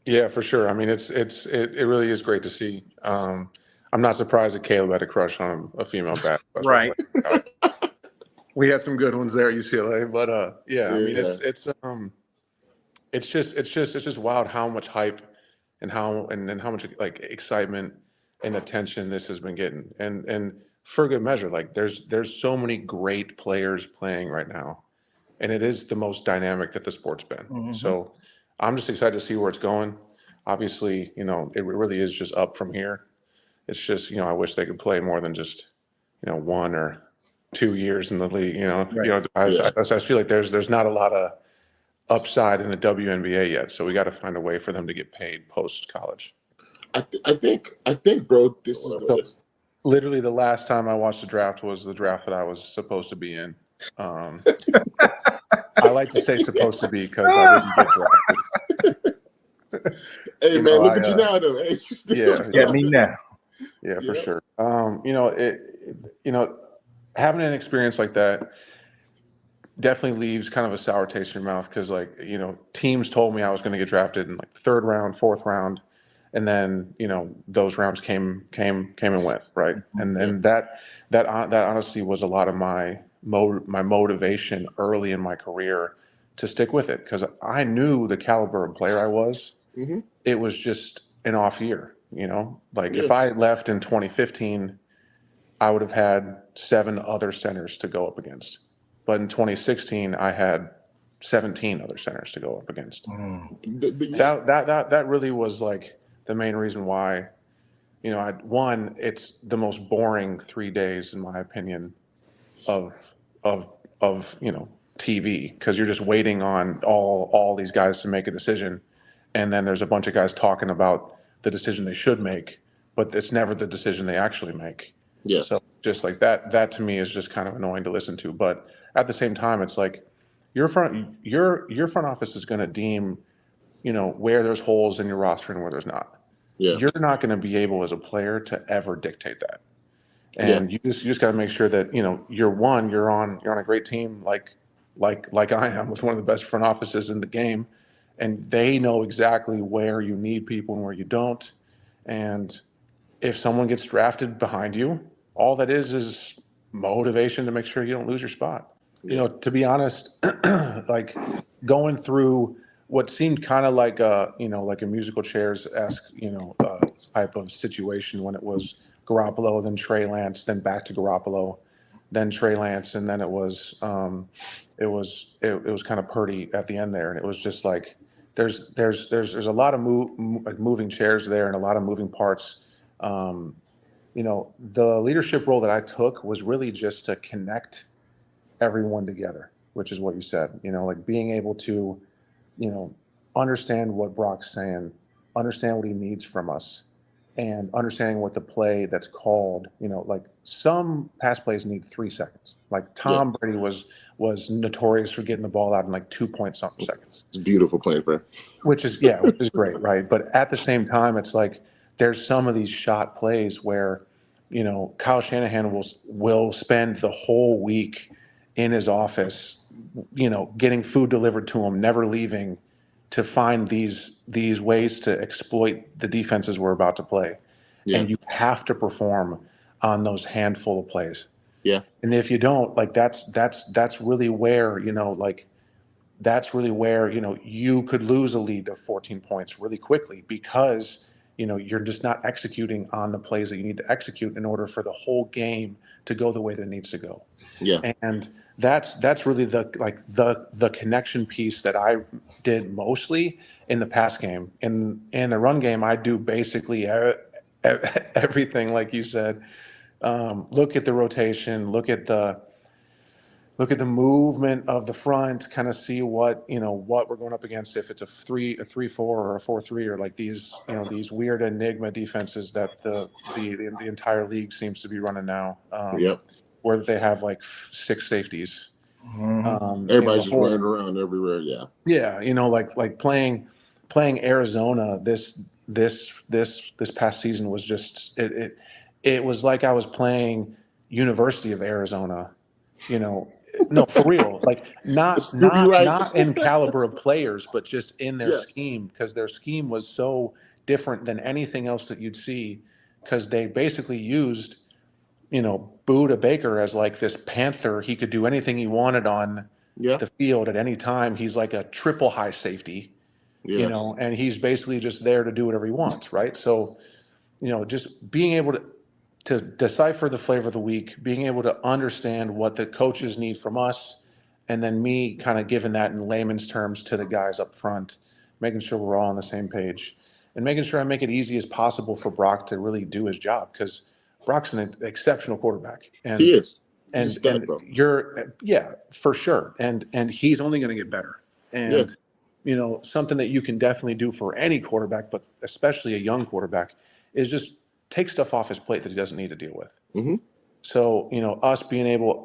Yeah, for sure. I mean, it really is great to see. I'm not surprised that Caleb had a crush on a female basketball player. Right. We had some good ones there at UCLA, but yeah, I mean, Yeah. it's just wild how much hype and how much like excitement and attention this has been getting, and for good measure. Like there's so many great players playing right now, and it is the most dynamic that the sport's been. Mhm. So I'm just excited to see where it's going. Obviously, it really is just up from here. It's just, I wish they could play more than just, 1 or 2 years in the league. Right. I feel like there's not a lot of upside in the WNBA yet. So we got to find a way for them to get paid post college. I think, bro, this is Literally, the last time I watched the draft was the draft that I was supposed to be in. I like to say supposed to be because I didn't get drafted. Hey man, look at you now though. Hey, you still Get me now. Yeah, for sure. Having an experience like that definitely leaves kind of a sour taste in your mouth because, teams told me I was going to get drafted in like the third round, fourth round, and then those rounds came and went, right? And then that honestly was a lot of my motivation early in my career to stick with it because I knew the caliber of player I was. Mhm. It was just an off year, if I had left in 2015, I would have had 7 other centers to go up against. But in 2016, I had 17 other centers to go up against. That really was like the main reason why, it's the most boring 3 days, in my opinion, of TV, because you're just waiting on all these guys to make a decision, and then there's a bunch of guys talking about the decision they should make, but it's never the decision they actually make. Yeah. So just like that to me is just kind of annoying to listen to. But at the same time, it's like your front office is going to deem, where there's holes in your roster and where there's not. Yeah. You're not going to be able as a player to ever dictate that. And you just got to make sure that you're on a great team like I am, with one of the best front offices in the game, and they know exactly where you need people and where you don't. And if someone gets drafted behind you, all that is motivation to make sure you don't lose your spot. To be honest, like going through what seemed kind of like like a musical chairs-esque, type of situation when it was Garoppolo, then Trey Lance, then back to Garoppolo, then Trey Lance, and then it was kind of Purdy at the end there, and it was just like there's a lot of moving chairs there and a lot of moving parts. The leadership role that I took was really just to connect everyone together, which is what you said. Like being able to, understand what Brock's saying, understand what he needs from us, and understanding what the play that's called. Like some pass plays need 3 seconds. Like Tom Brady was notorious for getting the ball out in like 2-point-something seconds. It's beautiful playing for him. Which is great, right? But at the same time, it's like there's some of these shot plays where, Kyle Shanahan will spend the whole week in his office, getting food delivered to him, never leaving, to find these ways to exploit the defenses we're about to play. Yeah. And you have to perform on those handful of plays. Yeah. And if you don't, like that's really where, you could lose a lead of 14 points really quickly because, you're just not executing on the plays that you need to execute in order for the whole game to go the way that it needs to go. Yeah. And that's really the connection piece that I did mostly in the pass game. In the run game, I do basically everything like you said. Look at the rotation, look at the movement of the front, kind of see what we're going up against, if it's a 3-4 or a 4-3, or like these weird enigma defenses that the entire league seems to be running now. Where they have like 6 safeties. Everybody's just running around everywhere. Yeah. Yeah, like playing Arizona this past season was just it was like I was playing University of Arizona, No, for real. Like The Scooby right. not in caliber of players, but just in their Yes. scheme, because their scheme was so different than anything else that you'd see. Because they basically used, Buda Baker as like this panther. He could do anything he wanted on Yeah. the field at any time. He's like a triple high safety, Yeah. and he's basically just there to do whatever he wants, right? So, just being able to decipher the flavor of the week, being able to understand what the coaches need from us, and then me kind of giving that in layman's terms to the guys up front, making sure we're all on the same page, and making sure I make it easy as possible for Brock to really do his job, because Brock's an exceptional quarterback, He and is. He's a and stud, and bro. yeah, for sure, and he's only going to get better, Yeah. and something that you can definitely do for any quarterback, but especially a young quarterback, is just take stuff off his plate that he doesn't need to deal with. Mm-hmm. So, us being able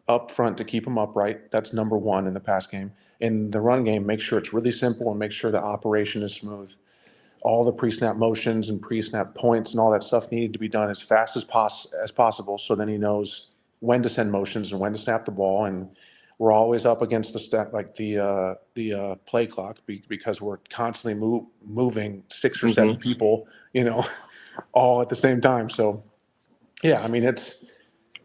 up front to keep him upright, that's number one in the pass game. In the run game, make sure it's really simple and make sure the operation is smooth. All the pre-snap motions and pre-snap points and all that stuff needed to be done as fast as possible, so then he knows when to send motions and when to snap the ball. And we're always up against the play clock, because we're constantly moving 6 or 7 Mm-hmm. people, all at the same time. So yeah, I mean, it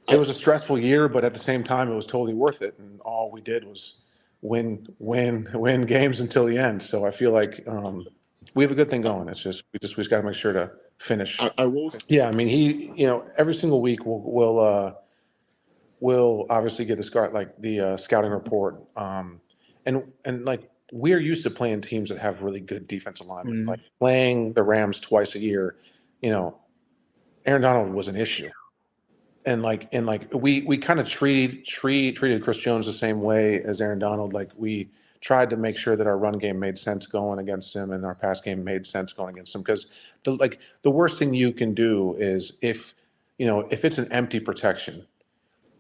was a stressful year, but at the same time, it was totally worth it. And all we did was win games until the end. So I feel like we have a good thing going. It's just we just got to make sure to finish. I will. Yeah, I mean, every single week we'll obviously get the scouting report, and like we're used to playing teams that have really good defensive linemen. Like playing the Rams twice a year, you know, Aaron Donald was an issue. And we kind of treated Chris Jones the same way as Aaron Donald. Like we tried to make sure that our run game made sense going against him, and our pass game made sense going against him. Because the worst thing you can do is if it's an empty protection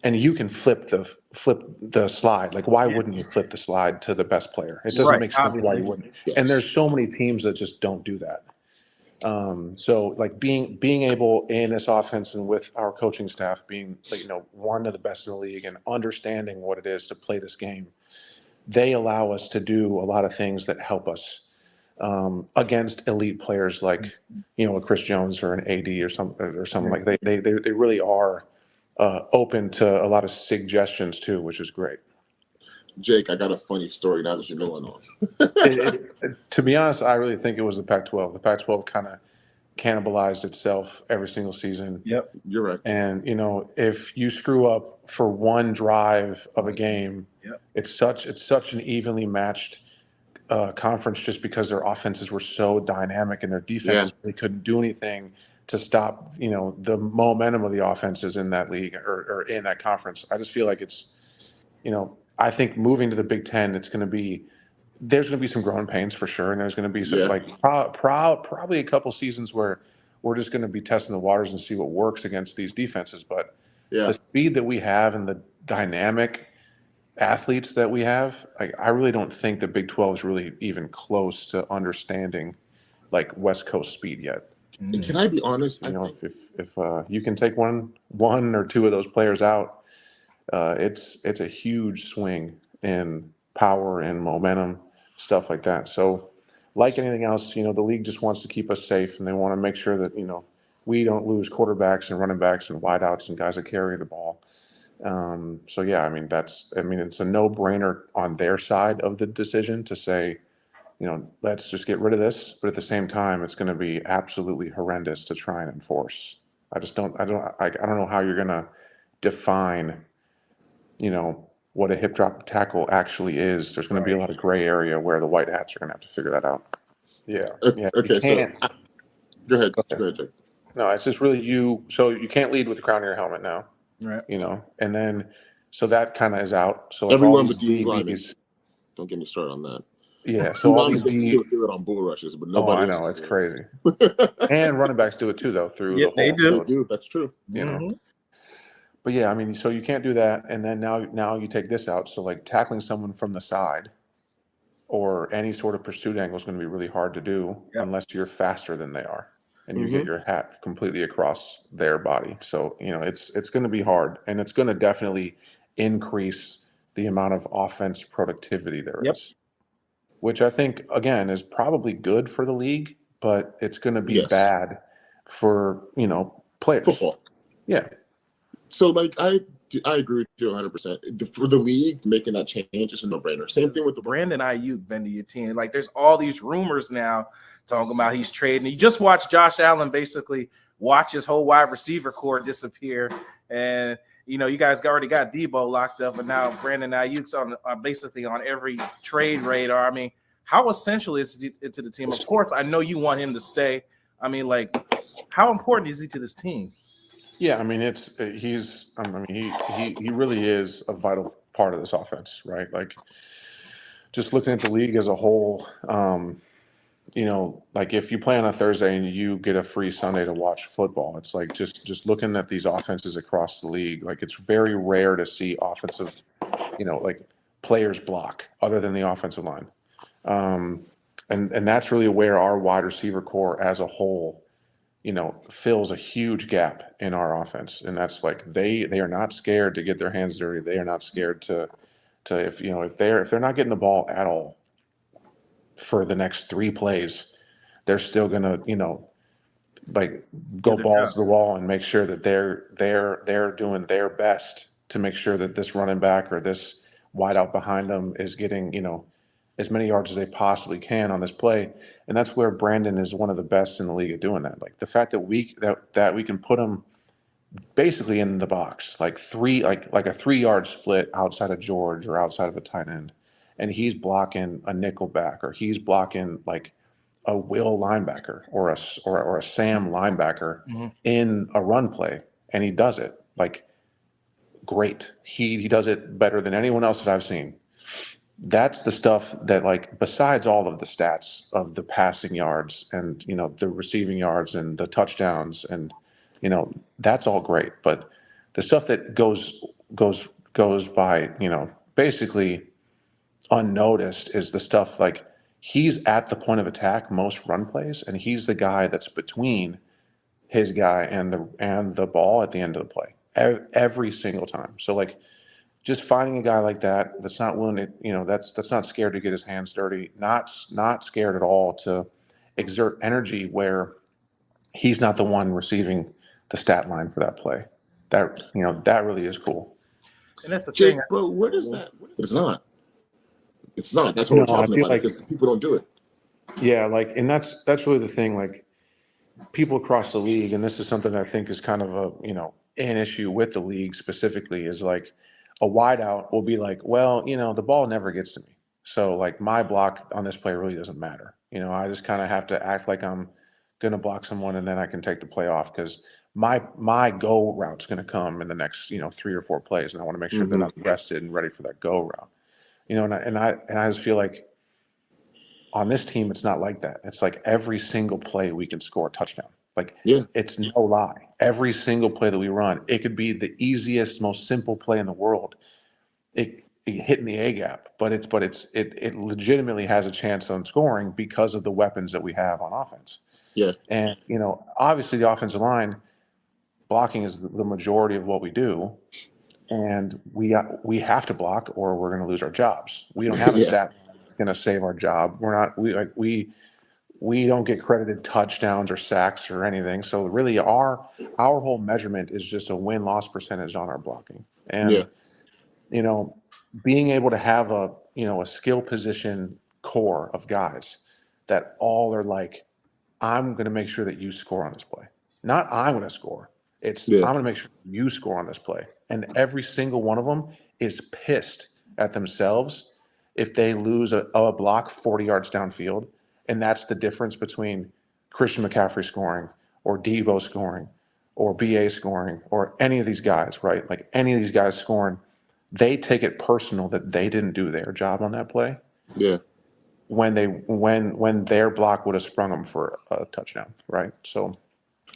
and you can flip the slide. Like why wouldn't you flip the slide to the best player? It doesn't Right, make sense why obviously. you wouldn't. Yes. And there's so many teams that just don't do that. So like being able in this offense and with our coaching staff being one of the best in the league and understanding what it is to play this game, they allow us to do a lot of things that help us against elite players like a Chris Jones or an AD or something like they really are open to a lot of suggestions too, which is great. Jake, I got a funny story now that you're going on. To be honest, I really think it was the Pac-12. The Pac-12 kind of cannibalized itself every single season. Yep. You're right. And if you screw up for one drive of a game, it's such an evenly matched conference, just because their offenses were so dynamic and their defenses really couldn't do anything to stop the momentum of the offenses in that league or in that conference. I just feel like it's I think moving to the Big Ten, there's going to be some growing pains for sure, and there's going to be some probably a couple seasons where we're just going to be testing the waters and see what works against these defenses. But the speed that we have and the dynamic athletes that we have, I really don't think the Big 12 is really even close to understanding like West Coast speed yet. Can I be honest? If you can take one or two of those players out, it's a huge swing in power and momentum, stuff like that. So like anything else, the league just wants to keep us safe, and they want to make sure that we don't lose quarterbacks and running backs and wideouts and guys that carry the ball. So yeah, I mean it's a no-brainer on their side of the decision to say, let's just get rid of this, but at the same time it's going to be absolutely horrendous to try and enforce. I don't know how you're going to define what a hip drop tackle actually is. There's going to be a lot of gray area where the white hats are going to have to figure that out. Yeah. Okay, go ahead. Go ahead, Jake. No, it's just really so you can't lead with the crown of your helmet now. Right. And then so that kind of is out. So like everyone but the linemen. Don't get me started on that. Yeah. So all these still do it on bull rushes, but nobody. Oh, I know, it's crazy. And running backs do it too, though. They do. They do. That's true. But yeah, I mean, so you can't do that, and then now you take this out. So like tackling someone from the side or any sort of pursuit angle is going to be really hard to do unless you're faster than they are, and you get your hat completely across their body. So it's going to be hard, and it's going to definitely increase the amount of offense productivity there Yep. is, which I think, again, is probably good for the league, but it's going to be Yes. bad for, players. Football. Yeah. So, like, I agree with you 100%. For the league, making that change is a no-brainer. Same thing with the Brandon Aiyuk been to your team. Like, there's all these rumors now talking about he's trading. You just watched Josh Allen basically watch his whole wide receiver core disappear, and you guys already got Debo locked up, and now Brandon Ayuk's on basically on every trade radar. I mean, how essential is it to the team? Of course, I know you want him to stay. I mean, like, how important is he to this team? Yeah, I mean, he really is a vital part of this offense, right? Like, just looking at the league as a whole, like if you play on a Thursday and you get a free Sunday to watch football, it's like just looking at these offenses across the league, like it's very rare to see offensive, like players block other than the offensive line. And that's really where our wide receiver core as a whole, fills a huge gap in our offense. And that's like they are not scared to get their hands dirty. They are not scared to if they're not getting the ball at all for the next 3 plays, they're still gonna, like go balls to the wall and make sure that they're doing their best to make sure that this running back or this wideout behind them is getting, as many yards as they possibly can on this play. And that's where Brandon is one of the best in the league at doing that. Like the fact that we can put him basically in the box, like a 3 yard split outside of George or outside of a tight end, and he's blocking a nickel back or he's blocking like a will linebacker or a Sam linebacker in a run play, and he does it like great. He does it better than anyone else that I've seen. That's the stuff that, like, besides all of the stats of the passing yards and the receiving yards and the touchdowns and that's all great, but the stuff that goes by basically unnoticed is the stuff like he's at the point of attack most run plays, and he's the guy that's between his guy and the ball at the end of the play every single time. So like just finding a guy like that that's not willing to, that's not scared to get his hands dirty, not scared at all to exert energy where he's not the one receiving the stat line for that play. That really is cool. And that's the Jake, thing, bro. What is that? It's not. It's not. That's what No, we're talking I feel about like, because people don't do it. yeah, like, and that's really the thing. Like people across the league, and this is something I think is kind of an issue with the league specifically, is like a wideout will be like, well, the ball never gets to me, so like my block on this play really doesn't matter. I just kind of have to act like I'm gonna block someone, and then I can take the play off because my go route's gonna come in the next 3 or 4 plays, and I want to make sure that I'm rested and ready for that go route. And I just feel like on this team, it's not like that. It's like every single play we can score a touchdown. Like Yeah. it's no lie. Every single play that we run, it could be the easiest, most simple play in the world. It hitting the A gap, but it legitimately has a chance on scoring because of the weapons that we have on offense. Yeah. And obviously the offensive line blocking is the majority of what we do, and we have to block or we're going to lose our jobs. We don't have a Yeah. stat that's going to save our job. We're not we don't get credited touchdowns or sacks or anything. So really our whole measurement is just a win-loss percentage on our blocking. Yeah. And being able to have a skill position core of guys that all are like, I'm going to make sure that you score on this play. Not I'm going to score. It's Yeah. I'm going to make sure you score on this play. And every single one of them is pissed at themselves if they lose a block 40 yards downfield. And that's the difference between Christian McCaffrey scoring or Debo scoring or BA scoring or any of these guys, right? Like any of these guys scoring, they take it personal that they didn't do their job on that play Yeah. when their block would have sprung them for a touchdown, right? So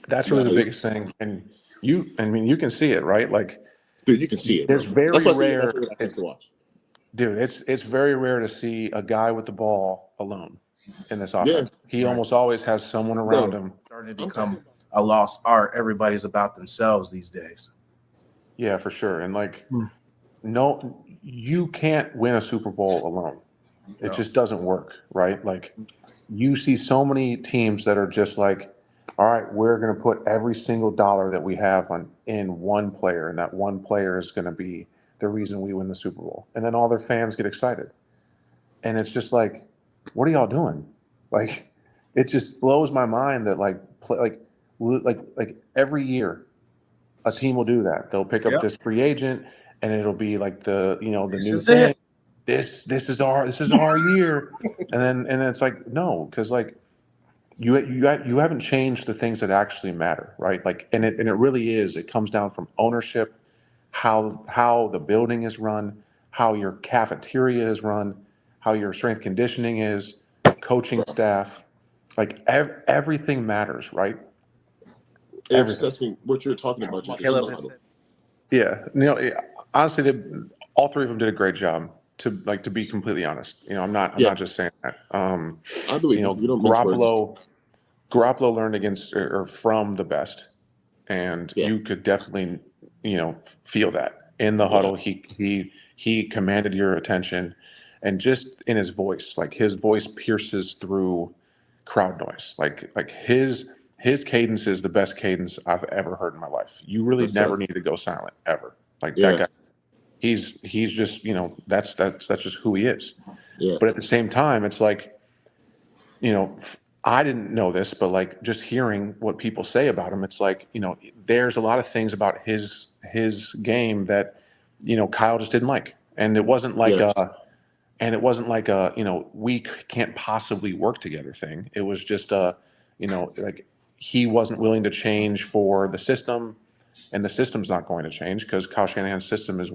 that's really the biggest thing. And you can see it, right? Like, dude, you can see it. There's Bro. very That's why I say rare. I have to watch. Dude, it's very rare to see a guy with the ball alone in this offense. He almost always has someone around him. Starting to become a lost art. Everybody's about themselves these days. Yeah, for sure. And like, no, you can't win a Super Bowl alone. It No. just doesn't work, right? Like you see so many teams that are just like, all right, we're going to put every single dollar that we have on in one player, and that one player is going to be the reason we win the Super Bowl. And then all their fans get excited. And it's just like, what are y'all doing? Like, it just blows my mind that like every year a team will do that. They'll pick up Yep. this free agent, and it'll be like the This new is thing. it. This is our year, and then it's like no, because like you haven't changed the things that actually matter, right? Like, and it really is. It comes down from ownership, how the building is run, how your cafeteria is run, how your strength conditioning is, coaching staff, like everything matters, right? It's Everything. that's what you're talking about. Just in Caleb the has huddle. said. Yeah, honestly, all three of them did a great job. To be completely honest, I'm Yeah, not just saying that. I believe you. You don't mince words. Garoppolo learned against or from the best, and Yeah, you could definitely, feel that in the yeah, huddle. He commanded your attention, and just in his voice, like his voice pierces through crowd noise. Like his cadence is the best cadence I've ever heard in my life. You really that's right. never need to go silent ever. Like that Yeah, guy, he's just that's just who he is. yeah, But at the same time, it's like I didn't know this, but like just hearing what people say about him, it's like there's a lot of things about his game that Kyle just didn't like, and it wasn't like yeah. a we can't possibly work together thing. It was just like he wasn't willing to change for the system, and the system's not going to change because Kyle Shanahan's system is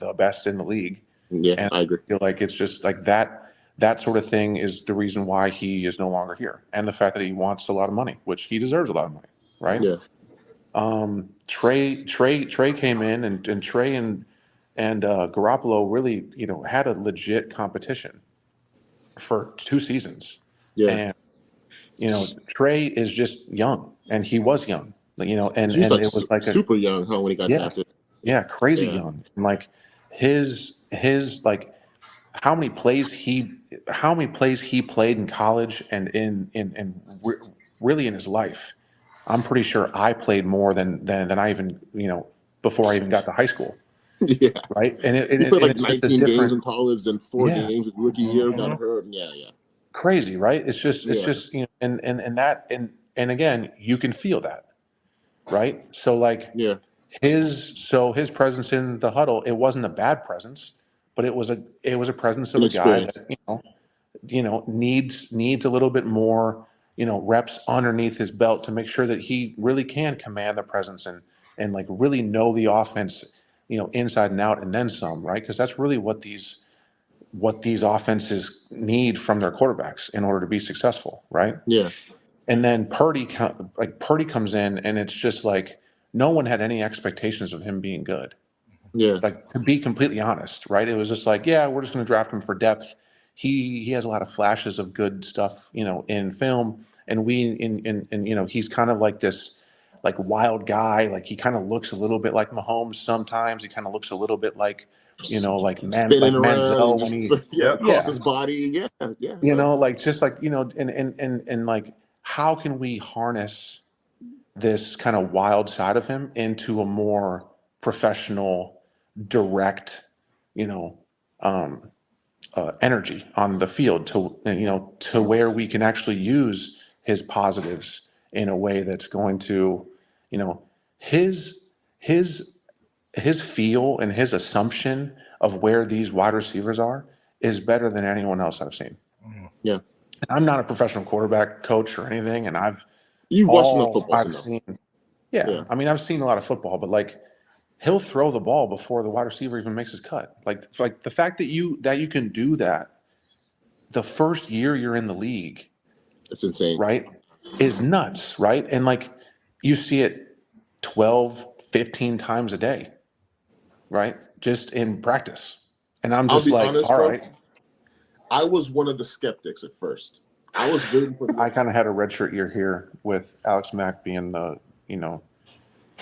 the best in the league. Yeah, And I agree. I feel like it's just like that sort of thing is the reason why he is no longer here, and the fact that he wants a lot of money, which he deserves a lot of money, right? Yeah, Trey came in, and Trey and Garoppolo really had a legit competition for 2 seasons, yeah. and Trey is just young, and he was young, He's and like it was like a super young, huh? When he got yeah, drafted. yeah, crazy Yeah, young, and like his like how many plays he played in college and really in his life. I'm pretty sure I played more than I even before I even got to high school, yeah. right? And He played like it's just a 19 games different, in college and 4 yeah, games his rookie year. Got Mhm. hurt. And yeah, yeah, crazy, right? It's yeah, just and again, you can feel that, right? So like yeah. his presence in the huddle, it wasn't a bad presence, but it was a presence of An a guy experience. that needs a little bit more reps underneath his belt to make sure that he really can command the presence and like really know the offense inside and out and then some, right? Because that's really what these offenses need from their quarterbacks in order to be successful, right? Yeah, And then Purdy comes in, and it's just like no one had any expectations of him being good. yeah. Like, to be completely honest, right? It was just like, yeah, we're just going to draft him for depth. He has a lot of flashes of good stuff, in film, and he's kind of like this like wild guy. Like he kind of looks a little bit like Mahomes sometimes. He kind of looks a little bit like Spinning like around and Manziel when just he yeah Yep. across yeah his body. Yeah, yeah. No, like just like and like how can we harness this kind of wild side of him into a more professional, direct, you know, um, energy on the field to where we can actually use his positives in a way that's going to, his his his feel and his assumption of where these wide receivers are is better than anyone else I've seen. Mhm. yeah. I'm not a professional quarterback coach or anything, and You've watched enough all football to I've know. seen, yeah, Yeah, I mean, I've seen a lot of football, but like he'll throw the ball before the wide receiver even makes his cut. Like the fact that you can do that the first year you're in the league, it's insane. right, is nuts, right? And like you see it 12, 15 times a day, right? Just in practice. And I'm I'll just be like, honest, all bro. right. I was one of the skeptics at first. I was rooting for I the. kind of had a redshirt year here with Alex Mack being the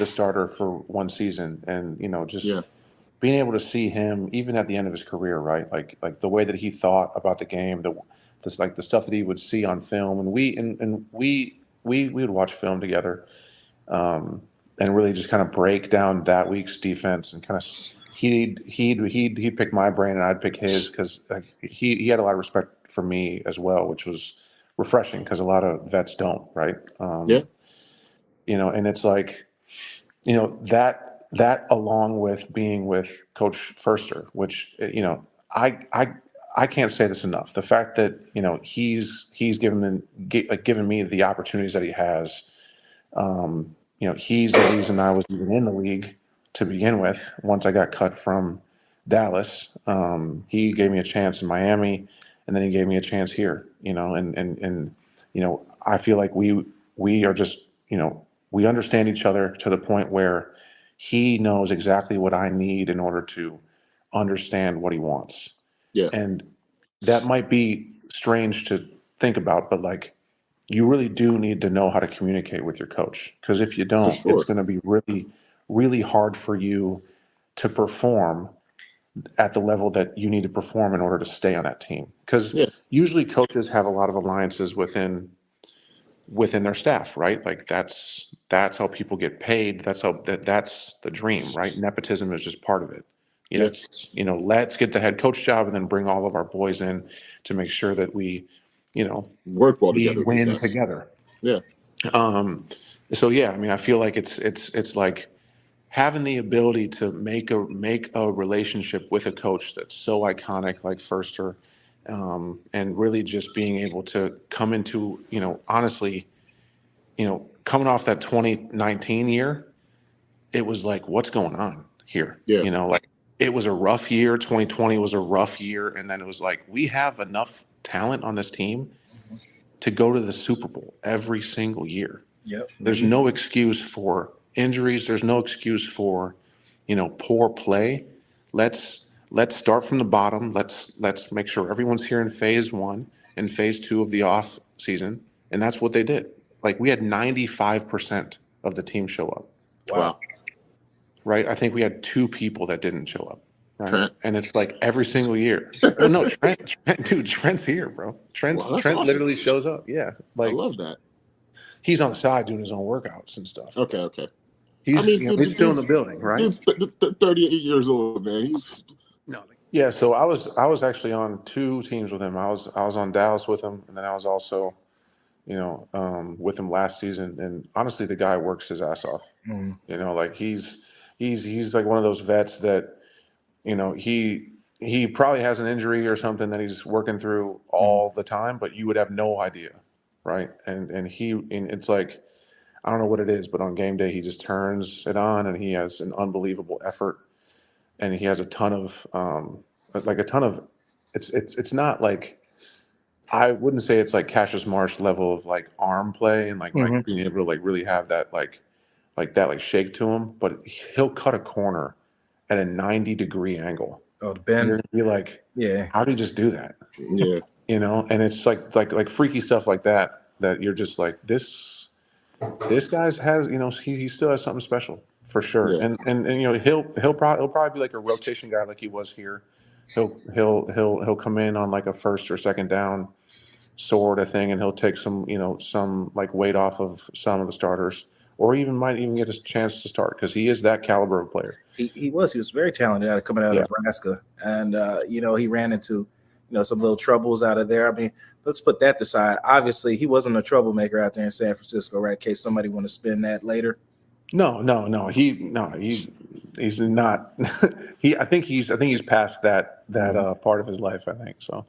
starter for one season, and just Yeah, being able to see him even at the end of his career, right? Like the way that he thought about the game, this like the stuff that he would see on film, and we would watch film together, um, and really just kind of break down that week's defense and kind of he'd pick my brain and I'd pick his because he had a lot of respect for me as well, which was refreshing because a lot of vets don't, right? Yeah. And it's like, that along with being with Coach Firster, which I can't say this enough. The fact that he's given me the opportunities that he has. He's the reason I was even in the league to begin with. Once I got cut from Dallas, he gave me a chance in Miami, and then he gave me a chance here. I feel like we are just we understand each other to the point where he knows exactly what I need in order to understand what he wants. Yeah. And that might be strange to think about, but like you really do need to know how to communicate with your coach, because if you For don't, it's sure. going to be really, really hard for you to perform at the level that you need to perform in order to stay on that team. Because Yeah. usually coaches have a lot of alliances within their staff, right? Like that's how people get paid. That's the dream, right? Nepotism is just part of it. Yeah. It's let's get the head coach job and then bring all of our boys in to make sure that we Work well we together with these win guys. together. Yeah. So yeah, I mean, I feel like it's like having the ability to make a relationship with a coach that's so iconic like Firster, and really just being able to come into, honestly, coming off that 2019 year, it was like, what's going on here? Yeah. Like it was a rough year. 2020 was a rough year, and then it was like we have enough talent on this team to go to the Super Bowl every single year. Yep. There's no excuse for injuries. There's no excuse for, poor play. Let's start from the bottom. Let's make sure everyone's here in phase one and phase two of the off season, and that's what they did. Like we had 95% of the team show up, Wow. right? I think we had 2 people that didn't show up, right? Trent. And it's like every single year. Well, no, Trent's here, bro. Wow, Trent that's awesome. literally shows up. Yeah, I like love that. he's on the side doing his own workouts and stuff. Okay. Okay. He's, I mean, he's still in the building, right? Dude's 38 years old, man. He's No. Yeah, so I was actually on 2 teams with him. I was on Dallas with him, and then I was also, with him last season. And honestly, the guy works his ass off. Mm. Like he's like one of those vets that, he probably has an injury or something that he's working through all the time, but you would have no idea, right? And it's like, I don't know what it is, but on game day he just turns it on, and he has an unbelievable effort, and he has a ton of it's not like, I wouldn't say it's like Cassius Marsh level of like arm play and like being able to like really have that like shake to him, but he'll cut a corner at a 90-degree angle. Oh, the And Ben. you're gonna be like, Yeah. how do you just do that? yeah. And it's like freaky stuff like that you're just like, this guy's has, he still has something special for sure. Yeah. And he'll probably be like a rotation guy like he was here. He'll come in on like a first or second down sort of thing, and he'll take some like weight off of some of the starters, or might even get a chance to start because he is that caliber of player. He was very talented coming out of Nebraska, and he ran into some little troubles out of there. I mean, let's put that aside. Obviously, he wasn't a troublemaker out there in San Francisco, right? In case somebody want to spin that later. No. He's not. I think he's past that part of his life, I think so.